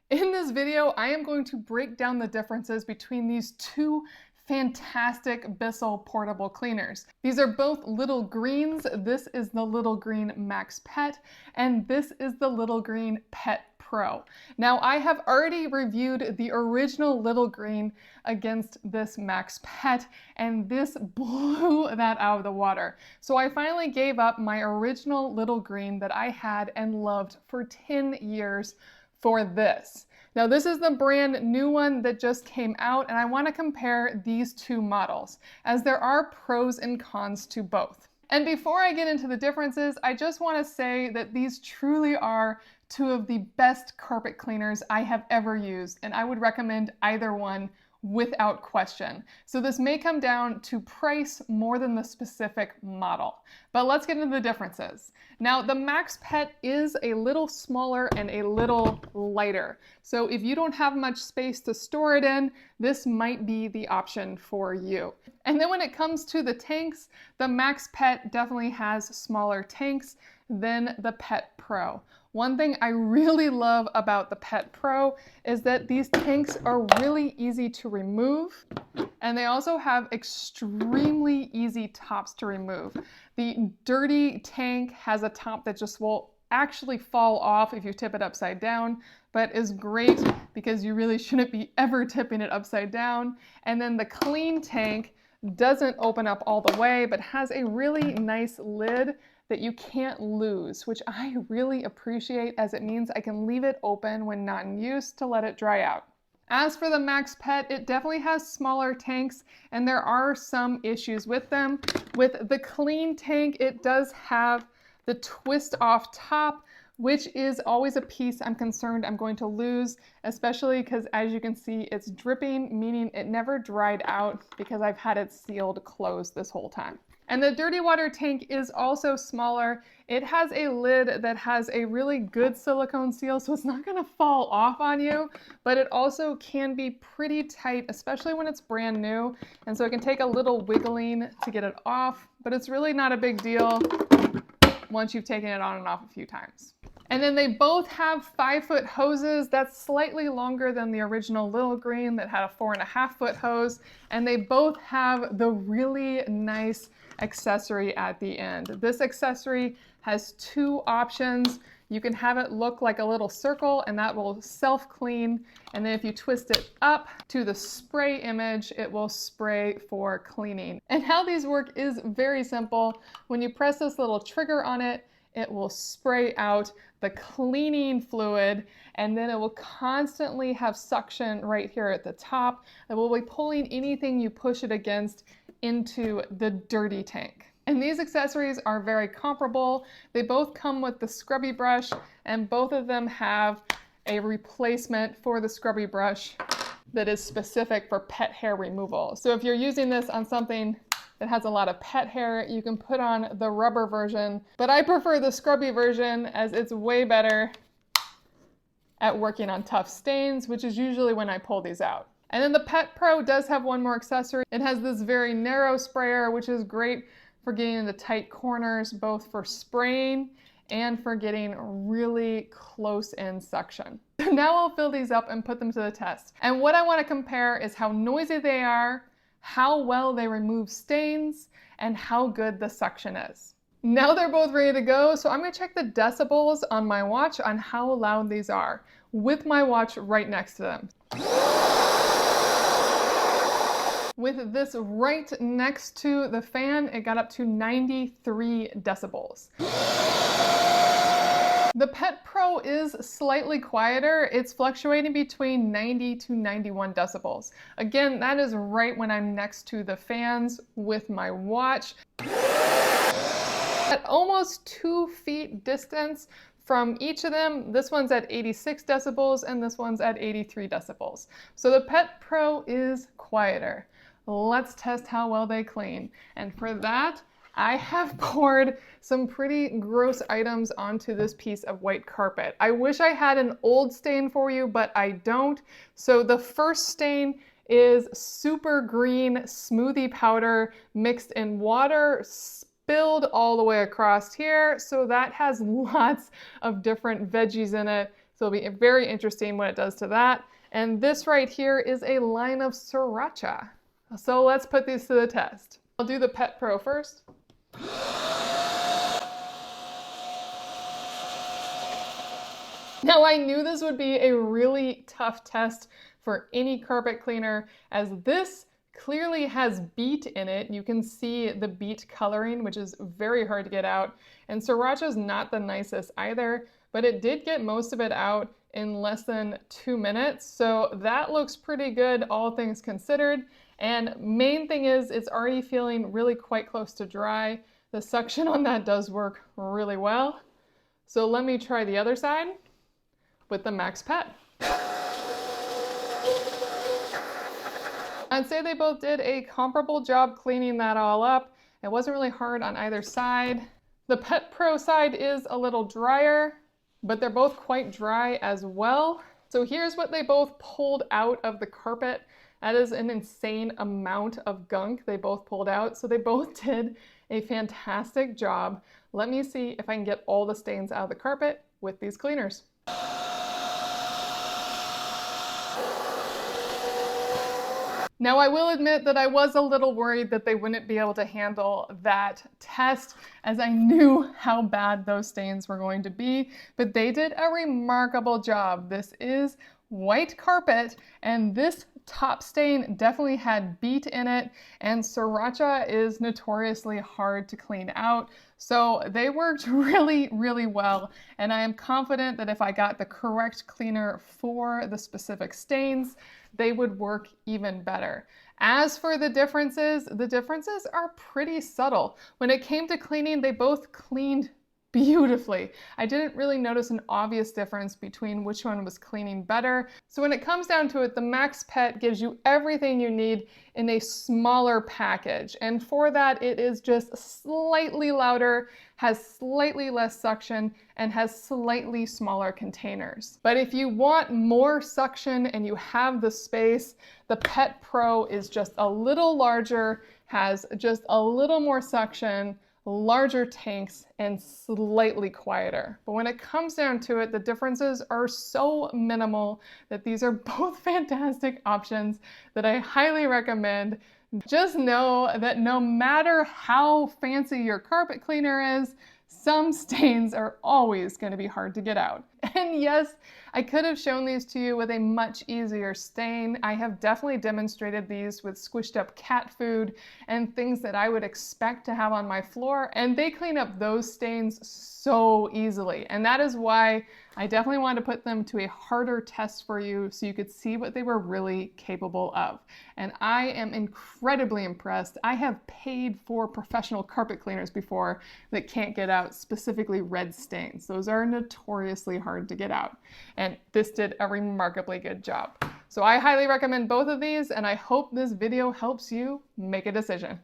In this video, I am going to break down the differences between these two fantastic Bissell portable cleaners. These are both Little Greens. This is the Little Green Max Pet, and this is the Little Green Pet Pro. Now, I have already reviewed the original Little Green against this Max Pet, and this blew that out of the water. So I finally gave up my original Little Green that I had and loved for 10 years for this. Now this is the brand new one that just came out, and I want to compare these two models as there are pros and cons to both. And before I get into the differences, I just want to say that these truly are two of the best carpet cleaners I have ever used, and I would recommend either one without question. So this may come down to price more than the specific model. But let's get into the differences. Now, the Max Pet is a little smaller and a little lighter. So if you don't have much space to store it in, this might be the option for you. And then when it comes to the tanks, the Max Pet definitely has smaller tanks than the Pet Pro. One thing I really love about the Pet Pro is that these tanks are really easy to remove, and they also have extremely easy tops to remove. The dirty tank has a top that just will actually fall off if you tip it upside down, but is great because you really shouldn't be ever tipping it upside down. And then the clean tank doesn't open up all the way, but has a really nice lid that you can't lose, which I really appreciate, as it means I can leave it open when not in use to let it dry out. As for the Max Pet, it definitely has smaller tanks, and there are some issues with them. With the clean tank, it does have the twist off top, which is always a piece I'm concerned I'm going to lose, especially because, as you can see, it's dripping, meaning it never dried out because I've had it sealed closed this whole time. And the dirty water tank is also smaller. It has a lid that has a really good silicone seal, so it's not gonna fall off on you, but it also can be pretty tight, especially when it's brand new. And so it can take a little wiggling to get it off, but it's really not a big deal once you've taken it on and off a few times. And then they both have 5-foot hoses. That's slightly longer than the original Little Green that had a 4.5-foot hose. And they both have the really nice accessory at the end. This accessory has two options. You can have it look like a little circle, and that will self-clean. And then if you twist it up to the spray image, it will spray for cleaning. And how these work is very simple. When you press this little trigger on it, it will spray out the cleaning fluid, and then it will constantly have suction right here at the top that will be pulling anything you push it against into the dirty tank. And these accessories are very comparable. They both come with the scrubby brush, and both of them have a replacement for the scrubby brush that is specific for pet hair removal. So if you're using this on something that has a lot of pet hair, you can put on the rubber version, but I prefer the scrubby version as it's way better at working on tough stains, which is usually when I pull these out. And then the Pet Pro does have one more accessory. It has this very narrow sprayer, which is great for getting into tight corners, both for spraying and for getting really close in suction. Now I'll fill these up and put them to the test. And what I want to compare is how noisy they are, how well they remove stains, and how good the suction is. Now they're both ready to go, so I'm going to check the decibels on my watch on how loud these are, with my watch right next to them. With this right next to the fan, it got up to 93 decibels. The Pet Pro is slightly quieter. It's fluctuating between 90 to 91 decibels. Again, that is right when I'm next to the fans with my watch. At almost 2 feet distance from each of them, this one's at 86 decibels and this one's at 83 decibels. So the Pet Pro is quieter. Let's test how well they clean. And for that, I have poured some pretty gross items onto this piece of white carpet. I wish I had an old stain for you, but I don't. So the first stain is super green smoothie powder mixed in water, spilled all the way across here. So that has lots of different veggies in it. So it'll be very interesting what it does to that. And this right here is a line of sriracha. So let's put these to the test. I'll do the Pet Pro first. Now I knew this would be a really tough test for any carpet cleaner, as this clearly has beet in it. You can see the beet coloring, which is very hard to get out. And sriracha is not the nicest either, but it did get most of it out in less than 2 minutes. So that looks pretty good, all things considered. And main thing is it's already feeling really quite close to dry. The suction on that does work really well. So let me try the other side with the Max Pet. I'd say they both did a comparable job cleaning that all up. It wasn't really hard on either side. The Pet Pro side is a little drier, but they're both quite dry as well. So here's what they both pulled out of the carpet. That is an insane amount of gunk they both pulled out. So they both did a fantastic job. Let me see if I can get all the stains out of the carpet with these cleaners. Now I will admit that I was a little worried that they wouldn't be able to handle that test, as I knew how bad those stains were going to be, but they did a remarkable job. This is white carpet, and this top stain definitely had beet in it, and sriracha is notoriously hard to clean out. So they worked really, really well, and I am confident that if I got the correct cleaner for the specific stains, they would work even better. As for the differences are pretty subtle. When it came to cleaning, they both cleaned beautifully. I didn't really notice an obvious difference between which one was cleaning better. So when it comes down to it, the Max Pet gives you everything you need in a smaller package. And for that, it is just slightly louder, has slightly less suction, and has slightly smaller containers. But if you want more suction and you have the space, the Pet Pro is just a little larger, has just a little more suction, larger tanks, and slightly quieter. But when it comes down to it, the differences are so minimal that these are both fantastic options that I highly recommend. Just know that no matter how fancy your carpet cleaner is, some stains are always going to be hard to get out. And yes, I could have shown these to you with a much easier stain. I have definitely demonstrated these with squished up cat food and things that I would expect to have on my floor, and they clean up those stains so easily. And that is why I definitely wanted to put them to a harder test for you so you could see what they were really capable of. And I am incredibly impressed. I have paid for professional carpet cleaners before that can't get out specifically red stains. Those are notoriously hard to get out. And this did a remarkably good job. So I highly recommend both of these, and I hope this video helps you make a decision.